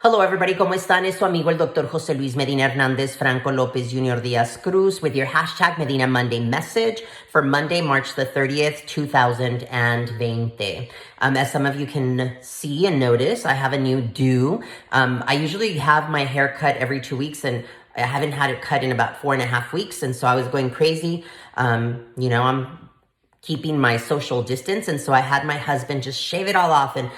Hello everybody, ¿cómo están? Es su amigo el Dr. José Luis Medina Hernández Franco López Jr. Díaz Cruz with your hashtag Medina Monday message for Monday, March the 30th, 2020. As some of you can see and notice, I have a new do. I usually have my hair cut every 2 weeks and I haven't had it cut in about 4.5 weeks. And so I was going crazy. I'm keeping my social distance. And so I had my husband just shave it all off and,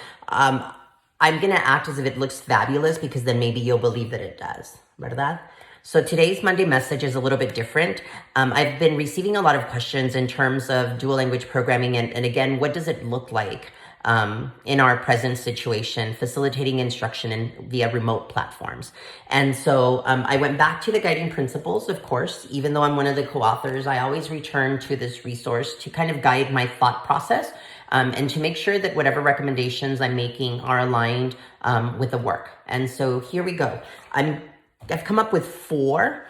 I'm going to act as if it looks fabulous because then maybe you'll believe that it does, ¿verdad? So today's Monday message is a little bit different. I've been receiving a lot of questions in terms of dual language programming. And again, what does it look like in our present situation, facilitating instruction via remote platforms? And so I went back to the guiding principles, of course. Even though I'm one of the co-authors, I always return to this resource to kind of guide my thought process. And to make sure that whatever recommendations I'm making are aligned with the work. And so here we go. I've come up with 4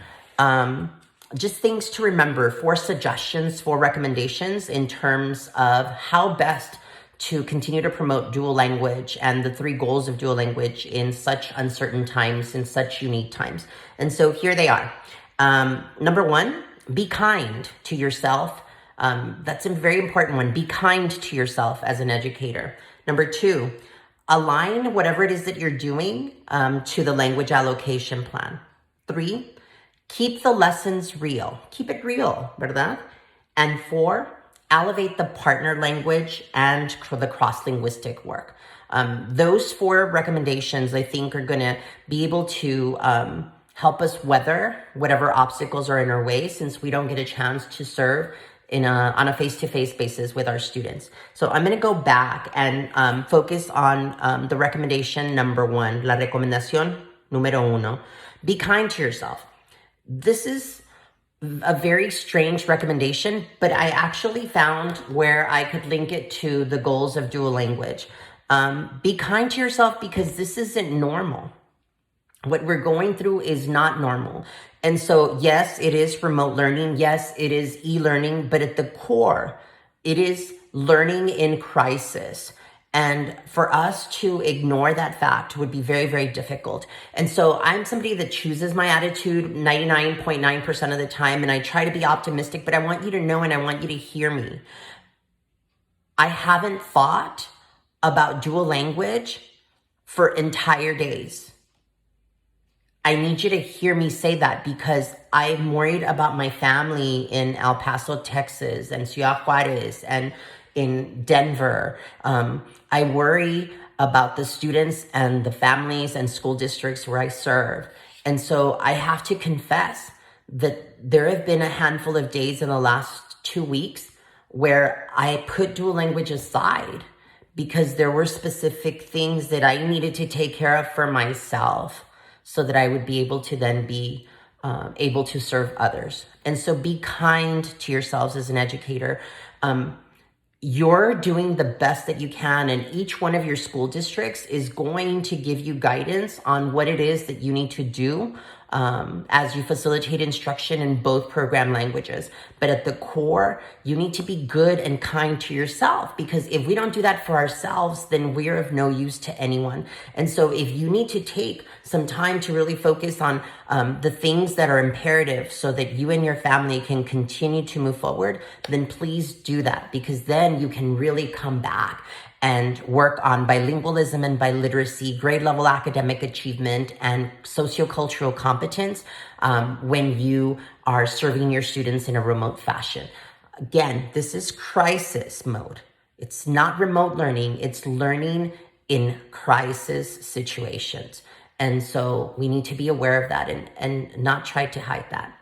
just things to remember, 4 suggestions, 4 recommendations in terms of how best to continue to promote dual language and the 3 goals of dual language in such uncertain times, in such unique times. And so here they are. Number 1, be kind to yourself. That's a very important one. Be kind to yourself as an educator. Number 2, align whatever it is that you're doing to the language allocation plan. 3, keep the lessons real. Keep it real, ¿verdad? And 4, elevate the partner language and the cross-linguistic work. Those 4 recommendations, I think, are going to be able to help us weather whatever obstacles are in our way, since we don't get a chance to serve on a face-to-face basis with our students. So I'm going to go back and focus on the recommendation number 1, la recomendación número 1. Be kind to yourself. This is a very strange recommendation, but I actually found where I could link it to the goals of dual language. Be kind to yourself because this isn't normal. What we're going through is not normal. And so, yes, it is remote learning. Yes, it is e-learning, but at the core, it is learning in crisis. And for us to ignore that fact would be very, very difficult. And so I'm somebody that chooses my attitude 99.9% of the time, and I try to be optimistic, but I want you to know and I want you to hear me. I haven't thought about dual language for entire days. I need you to hear me say that because I'm worried about my family in El Paso, Texas, and Ciudad Juarez, and in Denver. I worry about the students and the families and school districts where I serve. And so I have to confess that there have been a handful of days in the last 2 weeks where I put dual language aside because there were specific things that I needed to take care of for myself, so that I would be able to then be able to serve others. And so be kind to yourselves as an educator. You're doing the best that you can, and each one of your school districts is going to give you guidance on what it is that you need to do as you facilitate instruction in both program languages. But at the core, you need to be good and kind to yourself, because if we don't do that for ourselves, then we're of no use to anyone. And so if you need to take some time to really focus on the things that are imperative so that you and your family can continue to move forward, then please do that, because then you can really come back and work on bilingualism and biliteracy, grade level academic achievement, and sociocultural competence when you are serving your students in a remote fashion. Again, this is crisis mode. It's not remote learning, it's learning in crisis situations. And so we need to be aware of that and not try to hide that.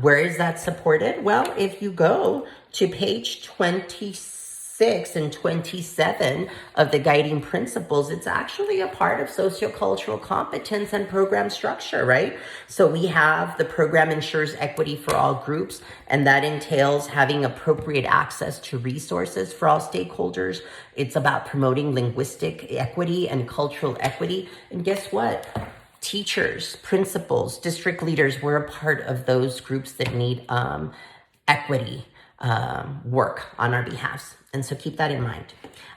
Where is that supported? Well, if you go to page 26 and 27 of the guiding principles, it's actually a part of sociocultural competence and program structure, right? So we have the program ensures equity for all groups, and that entails having appropriate access to resources for all stakeholders. It's about promoting linguistic equity and cultural equity. And guess what? Teachers, principals, district leaders, we're a part of those groups that need equity. work on our behalf. And so keep that in mind.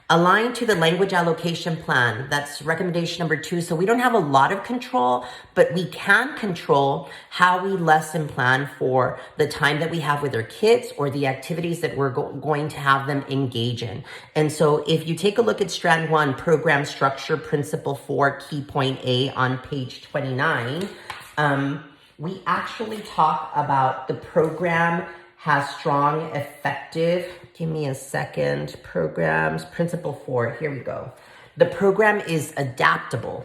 Align to the language allocation plan. That's recommendation number 2. So we don't have a lot of control, but we can control how we lesson plan for the time that we have with our kids or the activities that we're going to have them engage in. And so if you take a look at strand 1, program structure, principle 4, key point A on page 29, we actually talk about the program has strong, effective, give me a second, programs, principle 4, here we go. The program is adaptable.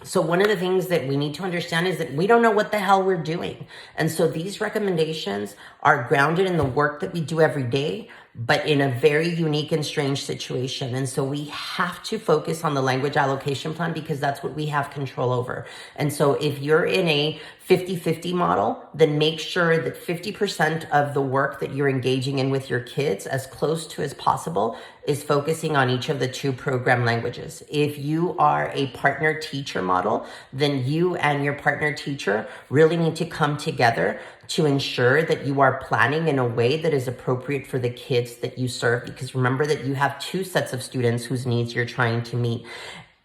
So one of the things that we need to understand is that we don't know what the hell we're doing. And so these recommendations are grounded in the work that we do every day, but in a very unique and strange situation. And so we have to focus on the language allocation plan because that's what we have control over. And so if you're in a 50-50 model, then make sure that 50% of the work that you're engaging in with your kids, as close to as possible, is focusing on each of the 2 program languages. If you are a partner teacher model, then you and your partner teacher really need to come together to ensure that you are planning in a way that is appropriate for the kids that you serve. Because remember that you have 2 sets of students whose needs you're trying to meet.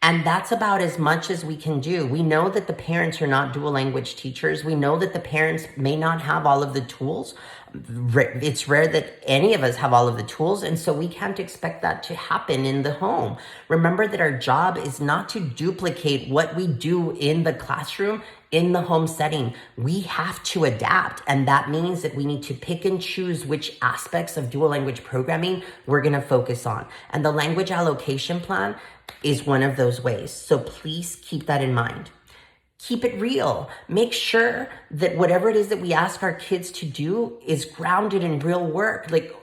And that's about as much as we can do. We know that the parents are not dual language teachers. We know that the parents may not have all of the tools. It's rare that any of us have all of the tools. And so we can't expect that to happen in the home. Remember that our job is not to duplicate what we do in the classroom in the home setting. We have to adapt. And that means that we need to pick and choose which aspects of dual language programming we're going to focus on. And the language allocation plan is one of those ways. So please keep that in mind. Keep it real. Make sure that whatever it is that we ask our kids to do is grounded in real work. Like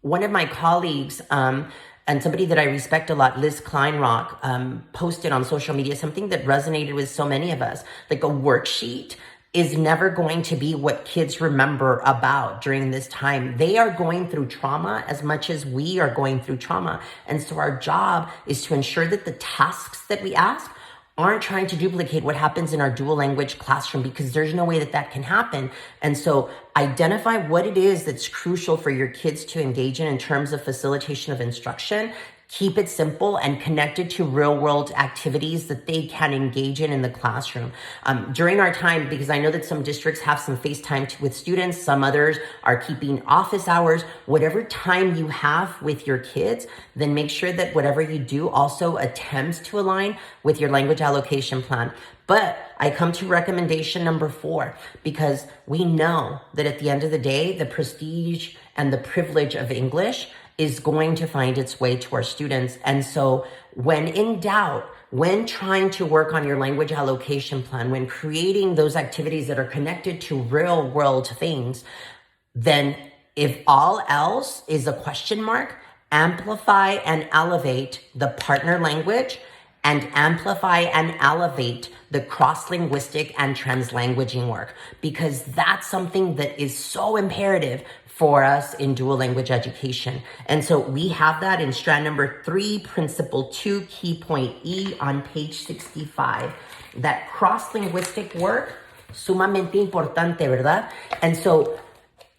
one of my colleagues, and somebody that I respect a lot, Liz Kleinrock, posted on social media something that resonated with so many of us. Like a worksheet is never going to be what kids remember about during this time. They are going through trauma as much as we are going through trauma. And so our job is to ensure that the tasks that we ask aren't trying to duplicate what happens in our dual language classroom, because there's no way that that can happen. And so identify what it is that's crucial for your kids to engage in terms of facilitation of instruction. Keep it simple and connected to real world activities that they can engage in the classroom. During our time, because I know that some districts have some FaceTime with students, some others are keeping office hours, whatever time you have with your kids, then make sure that whatever you do also attempts to align with your language allocation plan. But I come to recommendation number 4, because we know that at the end of the day, the prestige and the privilege of English is going to find its way to our students. And so when in doubt, when trying to work on your language allocation plan, when creating those activities that are connected to real world things, then if all else is a question mark, amplify and elevate the partner language and amplify and elevate the cross-linguistic and translanguaging work, because that's something that is so imperative for us in dual language education. And so we have that in strand number 3, principle 2, key point E on page 65. That cross-linguistic work, sumamente importante, ¿verdad? And so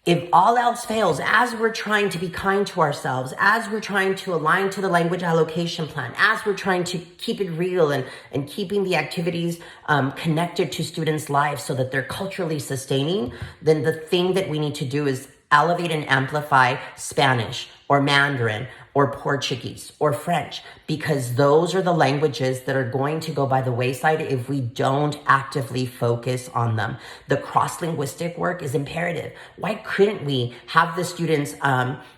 if all else fails, as we're trying to be kind to ourselves, as we're trying to align to the language allocation plan, as we're trying to keep it real and keeping the activities connected to students' lives so that they're culturally sustaining, then the thing that we need to do is elevate and amplify Spanish or Mandarin or Portuguese or French, because those are the languages that are going to go by the wayside if we don't actively focus on them. The cross-linguistic work is imperative. Why couldn't we have the students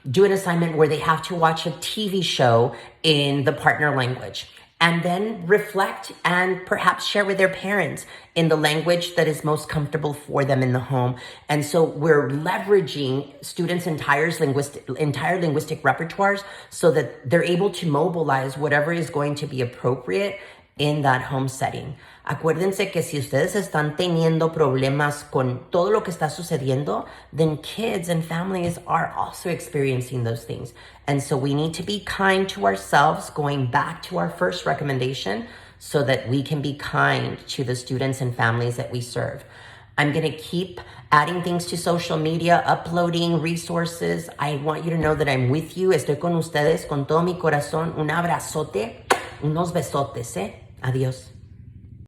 do an assignment where they have to watch a TV show in the partner language, and then reflect and perhaps share with their parents in the language that is most comfortable for them in the home? And so we're leveraging students' entire linguistic repertoires so that they're able to mobilize whatever is going to be appropriate in that home setting. Acuérdense que si ustedes están teniendo problemas con todo lo que está sucediendo, then kids and families are also experiencing those things. And so we need to be kind to ourselves, going back to our first recommendation, so that we can be kind to the students and families that we serve. I'm going to keep adding things to social media, uploading resources. I want you to know that I'm with you. Estoy con ustedes con todo mi corazón. Un abrazote, unos besotes, Adiós.